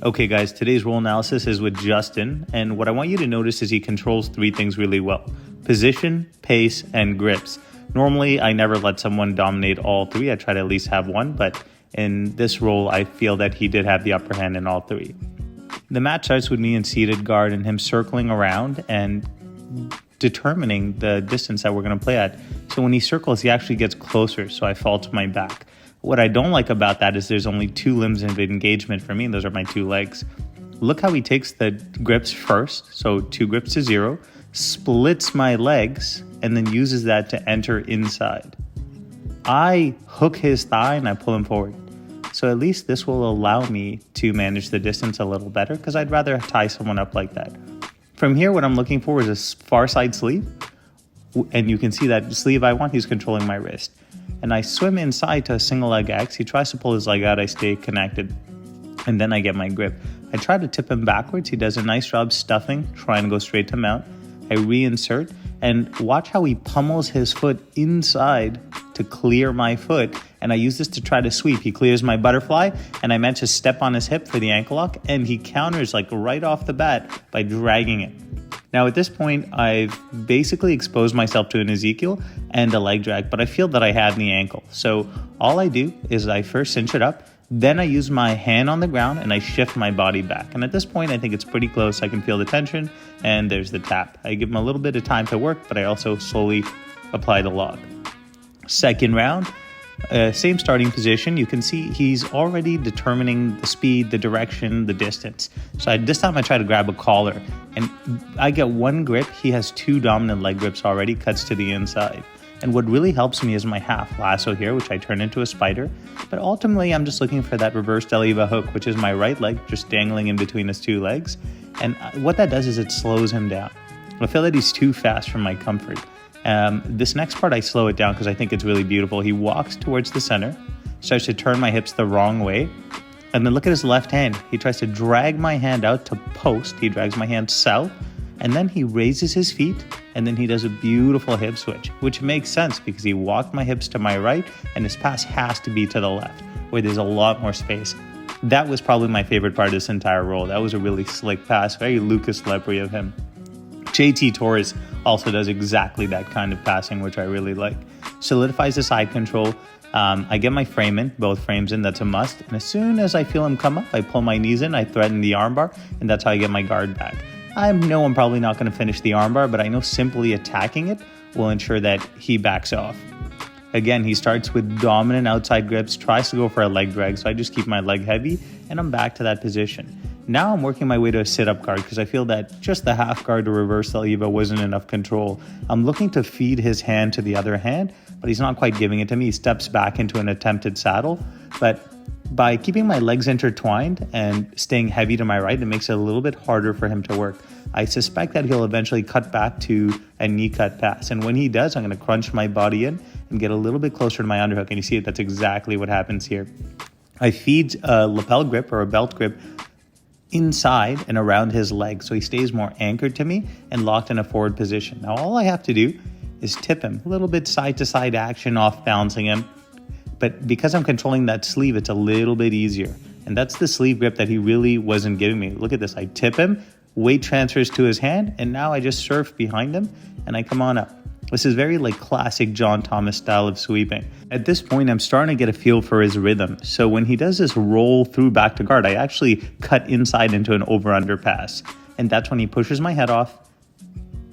Okay guys, today's role analysis is with Justin, and what I want you to notice is he controls three things really well: position, pace, and grips. Normally, I never let someone dominate all three. I try to at least have one, but in this role, I feel that he did have the upper hand in all three. The match starts with me in seated guard and him circling around and determining the distance that we're going to play at. So when he circles, he actually gets closer, so I fall to my back. What I don't like about that is there's only two limbs of engagement for me, and those are my two legs. Look how he takes the grips first, so 2 grips to 0, splits my legs, and then uses that to enter inside. I hook his thigh and I pull him forward. So at least this will allow me to manage the distance a little better, because I'd rather tie someone up like that. From here, what I'm looking for is a far side sleeve, and you can see that sleeve I want, he's controlling my wrist. And I swim inside to a single leg X. He tries to pull his leg out, I stay connected, and then I get my grip. I try to tip him backwards. He does a nice job stuffing, trying to go straight to mount. I reinsert, and watch how he pummels his foot inside to clear my foot, and I use this to try to sweep. He clears my butterfly, and I meant to step on his hip for the ankle lock, and he counters like right off the bat by dragging it. Now at this point, I've basically exposed myself to an Ezekiel and a leg drag, but I feel that I have the ankle. So all I do is I first cinch it up, then I use my hand on the ground and I shift my body back. And at this point, I think it's pretty close. I can feel the tension, and there's the tap. I give him a little bit of time to work, but I also slowly apply the lock. Second round, same starting position. You can see he's already determining the speed, the direction, the distance. So this time I try to grab a collar, and I get one grip. He has 2 dominant leg grips already, cuts to the inside. And what really helps me is my half lasso here, which I turn into a spider. But ultimately, I'm just looking for that reverse De Leva hook, which is my right leg just dangling in between his 2 legs. And what that does is it slows him down. I feel that he's too fast for my comfort. This next part, I slow it down because I think it's really beautiful. He walks towards the center, starts to turn my hips the wrong way, and then look at his left hand. He tries to drag my hand out to post. He drags my hand south, and then he raises his feet, and then he does a beautiful hip switch, which makes sense because he walked my hips to my right, and his pass has to be to the left, where there's a lot more space. That was probably my favorite part of this entire roll. That was a really slick pass, very Lucas Lepre of him. JT Torres also does exactly that kind of passing, which I really like. Solidifies the side control. I get my frame in, both frames in, that's a must. And as soon as I feel him come up, I pull my knees in, I threaten the armbar, and that's how I get my guard back. I know I'm probably not going to finish the armbar, but I know simply attacking it will ensure that he backs off. Again, he starts with dominant outside grips, tries to go for a leg drag, so I just keep my leg heavy, and I'm back to that position. Now I'm working my way to a sit-up guard because I feel that just the half guard to reverse De Leva wasn't enough control. I'm looking to feed his hand to the other hand, but he's not quite giving it to me. He steps back into an attempted saddle, but by keeping my legs intertwined and staying heavy to my right, it makes it a little bit harder for him to work. I suspect that he'll eventually cut back to a knee cut pass, and when he does, I'm going to crunch my body in and get a little bit closer to my underhook, and you see that's exactly what happens here. I feed a lapel grip or a belt grip inside and around his leg, so he stays more anchored to me and locked in a forward position. Now all I have to do is tip him, a little bit side to side action, off balancing him, but because I'm controlling that sleeve, it's a little bit easier, and that's the sleeve grip that he really wasn't giving me. Look at this, I tip him, weight transfers to his hand, and now I just surf behind him and I come on up. This is very like classic John Thomas style of sweeping. At this point, I'm starting to get a feel for his rhythm. So when he does this roll through back to guard, I actually cut inside into an over-under pass. And that's when he pushes my head off,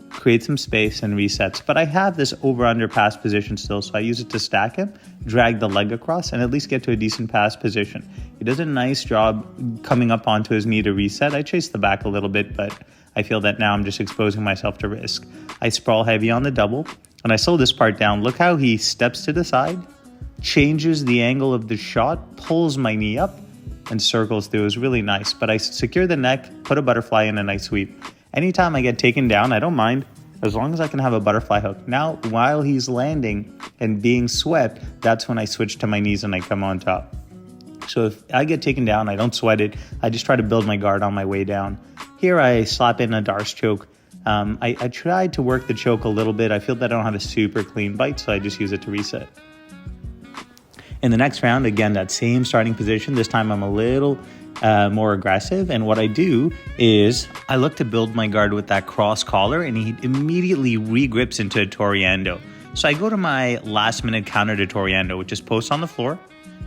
creates some space, and resets. But I have this over-under pass position still, so I use it to stack him, drag the leg across, and at least get to a decent pass position. He does a nice job coming up onto his knee to reset. I chase the back a little bit, but I feel that now I'm just exposing myself to risk. I sprawl heavy on the double, and I slow this part down. Look how he steps to the side, changes the angle of the shot, pulls my knee up, and circles through. It was really nice, but I secure the neck, put a butterfly in, and I sweep. Anytime I get taken down, I don't mind, as long as I can have a butterfly hook. Now, while he's landing and being swept, that's when I switch to my knees and I come on top. So if I get taken down, I don't sweat it. I just try to build my guard on my way down. Here I slap in a Darce choke. I tried to work the choke a little bit. I feel that I don't have a super clean bite, so I just use it to reset. In the next round, again, that same starting position. This time I'm a little more aggressive. And what I do is I look to build my guard with that cross collar, and he immediately re-grips into a Toreando. So I go to my last minute counter to Toreando, which is post on the floor,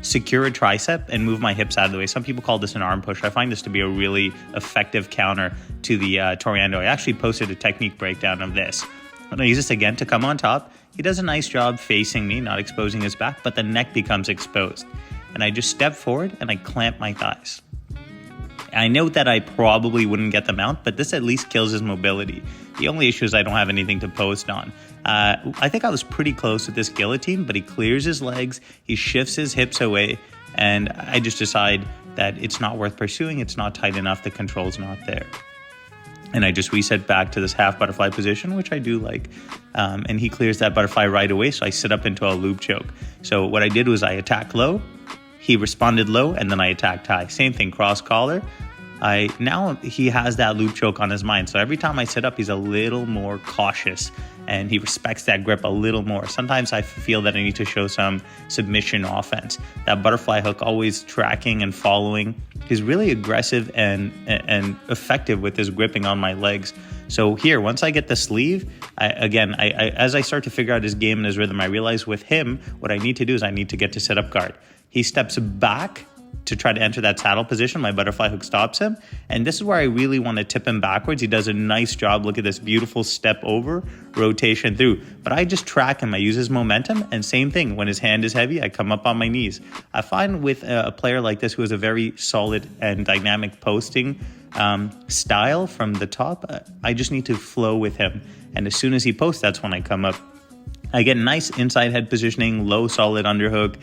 secure a tricep, and move my hips out of the way. Some people call this an arm push. I find this to be a really effective counter to the Toreando. I actually posted a technique breakdown of this. And I use this again to come on top. He does a nice job facing me, not exposing his back, but the neck becomes exposed. And I just step forward and I clamp my thighs. I know that I probably wouldn't get the mount, but this at least kills his mobility. The only issue is I don't have anything to post on. I think I was pretty close with this guillotine, but he clears his legs, he shifts his hips away, and I just decide that it's not worth pursuing. It's not tight enough. The control's not there. And I just reset back to this half butterfly position, which I do like. And he clears that butterfly right away, so I sit up into a loop choke. So what I did was I attacked low, he responded low, and then I attacked high. Same thing, cross collar. Now he has that loop choke on his mind. So every time I sit up, he's a little more cautious and he respects that grip a little more. Sometimes I feel that I need to show some submission offense. That butterfly hook always tracking and following. He's really aggressive and effective with his gripping on my legs. So here, once I get the sleeve, as I start to figure out his game and his rhythm, I realize with him, what I need to do is I need to get to sit up guard. He steps back to try to enter that saddle position. My butterfly hook stops him. And this is where I really want to tip him backwards. He does a nice job. Look at this beautiful step over, rotation through. But I just track him. I use his momentum. And same thing, when his hand is heavy, I come up on my knees. I find with a player like this who has a very solid and dynamic posting style from the top, I just need to flow with him. And as soon as he posts, that's when I come up. I get nice inside head positioning, low solid underhook,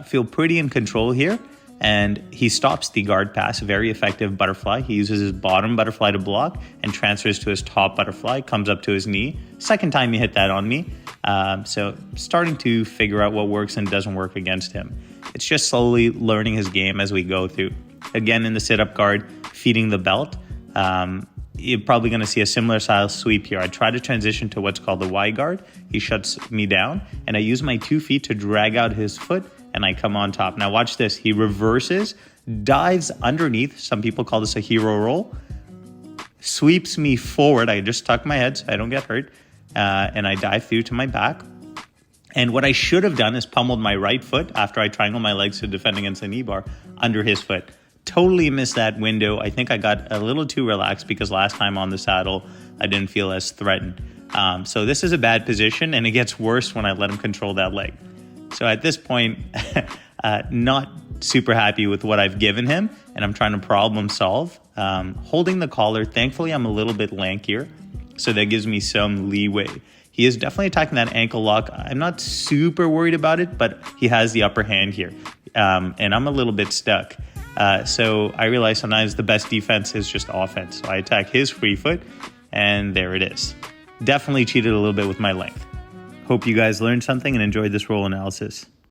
feel pretty in control here. And he stops the guard pass, very effective butterfly. He uses his bottom butterfly to block and transfers to his top butterfly, comes up to his knee. Second time he hit that on me. So starting to figure out what works and doesn't work against him. It's just slowly learning his game as we go through. Again, in the sit-up guard, feeding the belt. You're probably going to see a similar style sweep here. I try to transition to what's called the Y guard. He shuts me down, and I use my 2 feet to drag out his foot, and I come on top. Now watch this. He reverses, dives underneath. Some people call this a hero roll. Sweeps me forward. I just tuck my head so I don't get hurt, and I dive through to my back. And what I should have done is pummeled my right foot after I triangle my legs to defend against the knee bar under his foot. Totally missed that window. I think I got a little too relaxed because last time on the saddle, I didn't feel as threatened. So this is a bad position, and it gets worse when I let him control that leg. So at this point, not super happy with what I've given him, and I'm trying to problem solve. Holding the collar, thankfully I'm a little bit lankier, so that gives me some leeway. He is definitely attacking that ankle lock. I'm not super worried about it, but he has the upper hand here, and I'm a little bit stuck. So I realize sometimes the best defense is just offense. So I attack his free foot, and there it is. Definitely cheated a little bit with my length. Hope you guys learned something and enjoyed this roll analysis.